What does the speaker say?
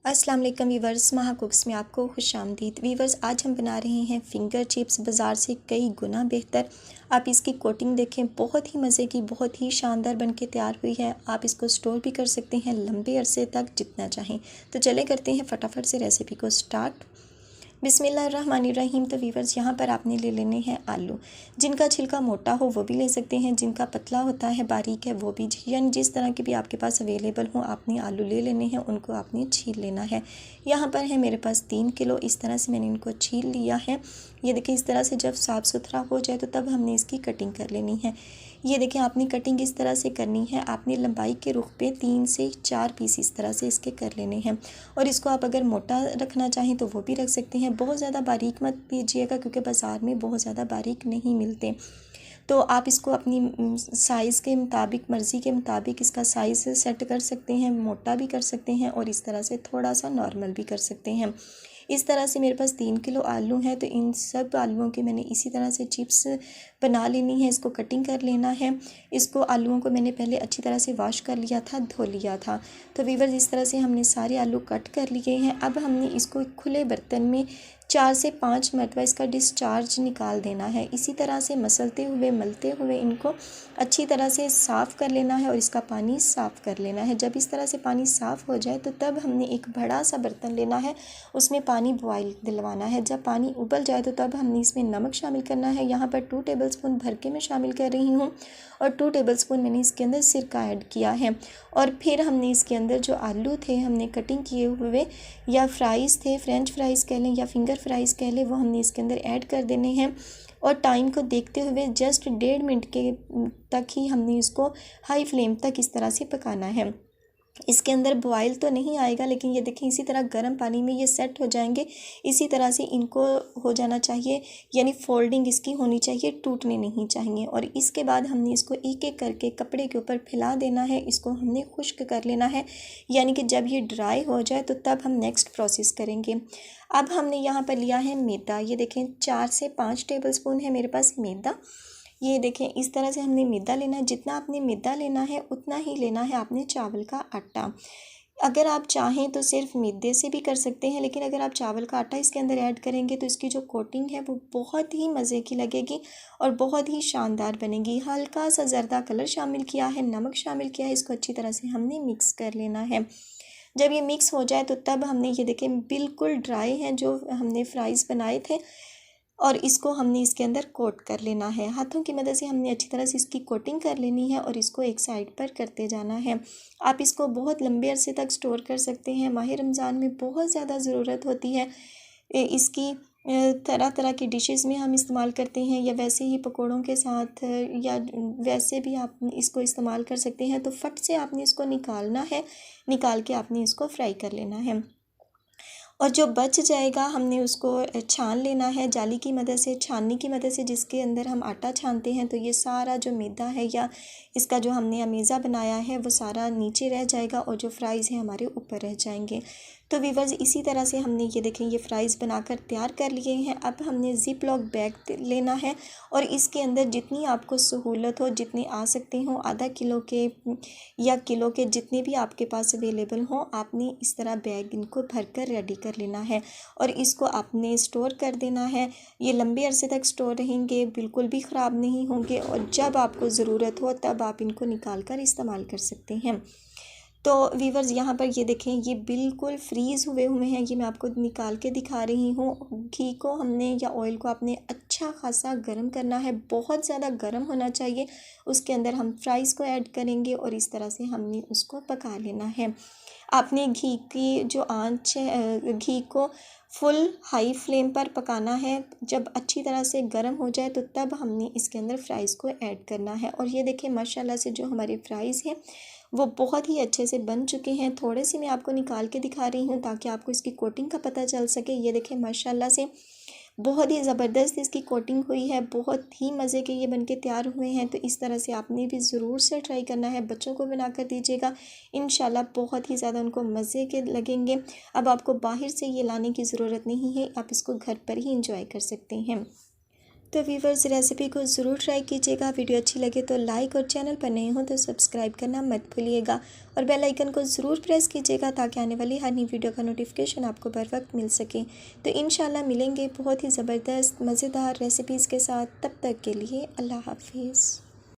अस्सलाम वालेकुम वीवर्स, महा कुक्स में आपको खुशामदीद। वीवर्स, आज हम बना रहे हैं फ़िंगर चिप्स, बाज़ार से कई गुना बेहतर। आप इसकी कोटिंग देखें, बहुत ही मज़े की, बहुत ही शानदार बन के तैयार हुई है। आप इसको स्टोर भी कर सकते हैं लंबे अरसे तक, जितना चाहें। तो चले करते हैं फटाफट से रेसिपी को स्टार्ट। बिस्मिल्लाहिर्रहमानिर्रहीम। तो वीवर्स, यहाँ पर आपने ले लेने हैं आलू। जिनका छिलका मोटा हो वो भी ले सकते हैं, जिनका पतला होता है, बारीक है, वो भी, यानी जिस तरह के भी आपके पास अवेलेबल हो आपने आलू ले लेने हैं, उनको आपने छील लेना है। यहाँ पर है मेरे पास 3 किलो। इस तरह से मैंने इनको छील लिया है। ये देखिए, इस तरह से जब साफ़ सुथरा हो जाए तो तब हमने इसकी कटिंग कर लेनी है। ये देखें, आपने कटिंग इस तरह से करनी है। आपने लंबाई के रुख पे 3 से 4 पीस इस तरह से इसके कर लेने हैं। और इसको आप अगर मोटा रखना चाहें तो वो भी रख सकते हैं। बहुत ज़्यादा बारीक मत कीजिएगा, क्योंकि बाज़ार में बहुत ज़्यादा बारीक नहीं मिलते। तो आप इसको अपनी साइज़ के मुताबिक, मर्ज़ी के मुताबिक इसका साइज़ सेट कर सकते हैं। मोटा भी कर सकते हैं और इस तरह से थोड़ा सा नॉर्मल भी कर सकते हैं। इस तरह से मेरे पास 3 किलो आलू हैं, तो इन सब आलूओं के मैंने इसी तरह से चिप्स बना लेनी है। इसको कटिंग कर लेना है। इसको आलूओं को मैंने पहले अच्छी तरह से वॉश कर लिया था, धो लिया था। तो वीवर्स, इस तरह से हमने सारे आलू कट कर लिए हैं। अब हमने इसको खुले बर्तन में 4 से 5 मरतबा इसका डिस्चार्ज निकाल देना है। इसी तरह से मसलते हुए, मलते हुए इनको अच्छी तरह से साफ़ कर लेना है और इसका पानी साफ़ कर लेना है। जब इस तरह से पानी साफ़ हो जाए तो तब हमने एक बड़ा सा बर्तन लेना है, उसमें पानी बॉयल दिलवाना है। जब पानी उबल जाए तो तब हमने इसमें नमक शामिल करना है। यहाँ पर 2 टेबलस्पून भर के मैं शामिल कर रही हूँ और 2 टेबलस्पून मैंने इसके अंदर सिरका ऐड किया है। और फिर हमने इसके अंदर जो आलू थे हमने कटिंग किए हुए, या फ्राइज़ थे, फ्रेंच फ्राइज़ कह लें या फिंगर फ्राइज़ कह लें, वो हमने इसके अंदर ऐड कर देने हैं। और टाइम को देखते हुए जस्ट 1.5 मिनट के तक ही हमने इसको हाई फ्लेम तक इस तरह से पकाना है। इसके अंदर बॉयल तो नहीं आएगा, लेकिन ये देखें, इसी तरह गर्म पानी में ये सेट हो जाएंगे। इसी तरह से इनको हो जाना चाहिए, यानी फोल्डिंग इसकी होनी चाहिए, टूटने नहीं चाहिए। और इसके बाद हमने इसको एक एक करके कपड़े के ऊपर फैला देना है। इसको हमने खुश्क कर लेना है, यानी कि जब ये ड्राई हो जाए तो तब हम नेक्स्ट प्रोसेस करेंगे। अब हमने यहाँ पर लिया है मैदा। ये देखें, 4 से 5 टेबलस्पून है मेरे पास मैदा। ये देखें, इस तरह से हमने मैदा लेना है। जितना आपने मैदा लेना है उतना ही लेना है आपने चावल का आटा। अगर आप चाहें तो सिर्फ मैदे से भी कर सकते हैं, लेकिन अगर आप चावल का आटा इसके अंदर ऐड करेंगे तो इसकी जो कोटिंग है वो बहुत ही मज़े की लगेगी और बहुत ही शानदार बनेगी। हल्का सा ज़र्दा कलर शामिल किया है, नमक शामिल किया है। इसको अच्छी तरह से हमने मिक्स कर लेना है। जब ये मिक्स हो जाए तो तब हमने, ये देखें, बिल्कुल ड्राई हैं जो हमने फ्राइज़ बनाए थे, और इसको हमने इसके अंदर कोट कर लेना है। हाथों की मदद से हमने अच्छी तरह से इसकी कोटिंग कर लेनी है और इसको एक साइड पर करते जाना है। आप इसको बहुत लंबे अरसे तक स्टोर कर सकते हैं। माह रमज़ान में बहुत ज़्यादा ज़रूरत होती है इसकी। तरह तरह की डिशेस में हम इस्तेमाल करते हैं, या वैसे ही पकोड़ों के साथ, या वैसे भी आप इसको इस्तेमाल कर सकते हैं। तो फट से आपने इसको निकालना है, निकाल के आपने इसको फ्राई कर लेना है। और जो बच जाएगा हमने उसको छान लेना है जाली की मदद से, छाननी की मदद से, जिसके अंदर हम आटा छानते हैं। तो ये सारा जो मैदा है या इसका जो हमने अमेज़ा बनाया है वो सारा नीचे रह जाएगा और जो फ्राइज़ हैं हमारे ऊपर रह जाएंगे। तो वीवर्स, इसी तरह से हमने, ये देखें, ये फ्राइज़ बनाकर तैयार कर लिए हैं। अब हमने ज़िप लॉक बैग लेना है और इसके अंदर जितनी आपको सहूलत हो, जितने आ सकते हों, आधा किलो के या किलो के, जितने भी आपके पास अवेलेबल हों, आपने इस तरह बैग इनको भर कर रेडी कर लेना है और इसको आपने स्टोर कर देना है। ये लंबे अरसे तक स्टोर रहेंगे, बिल्कुल भी ख़राब नहीं होंगे और जब आपको ज़रूरत हो तब आप इनको निकाल कर इस्तेमाल कर सकते हैं। तो वीवर्स, यहाँ पर ये देखें, ये बिल्कुल फ्रीज़ हुए हुए हैं। ये मैं आपको निकाल के दिखा रही हूँ। घी को हमने, या ऑयल को आपने अच्छा खासा गर्म करना है, बहुत ज़्यादा गर्म होना चाहिए। उसके अंदर हम फ्राइज़ को ऐड करेंगे और इस तरह से हमने उसको पका लेना है। आपने घी की जो आंच है, घी को फुल हाई फ्लेम पर पकाना है। जब अच्छी तरह से गर्म हो जाए तो तब हमने इसके अंदर फ्राइज़ को ऐड करना है। और ये देखें, माशाल्लाह से जो हमारे फ्राइज़ हैं वो बहुत ही अच्छे से बन चुके हैं। थोड़े से मैं आपको निकाल के दिखा रही हूँ ताकि आपको इसकी कोटिंग का पता चल सके। ये देखें, माशाल्लाह से बहुत ही ज़बरदस्त इसकी कोटिंग हुई है, बहुत ही मज़े के ये बनके तैयार हुए हैं। तो इस तरह से आपने भी ज़रूर से ट्राई करना है, बच्चों को बना कर दीजिएगा, इंशाल्लाह बहुत ही ज़्यादा उनको मज़े के लगेंगे। अब आपको बाहर से ये लाने की ज़रूरत नहीं है, आप इसको घर पर ही इंजॉय कर सकते हैं। तो व्यूवर्स रेसिपी को ज़रूर ट्राई कीजिएगा। वीडियो अच्छी लगे तो लाइक और चैनल पर नए हो तो सब्सक्राइब करना मत भूलिएगा और बेल आइकन को ज़रूर प्रेस कीजिएगा ताकि आने वाली हर नई वीडियो का नोटिफिकेशन आपको बर वक्त मिल सके। तो इंशाल्लाह मिलेंगे बहुत ही ज़बरदस्त मज़ेदार रेसिपीज़ के साथ। तब तक के लिए अल्लाह हाफिज़।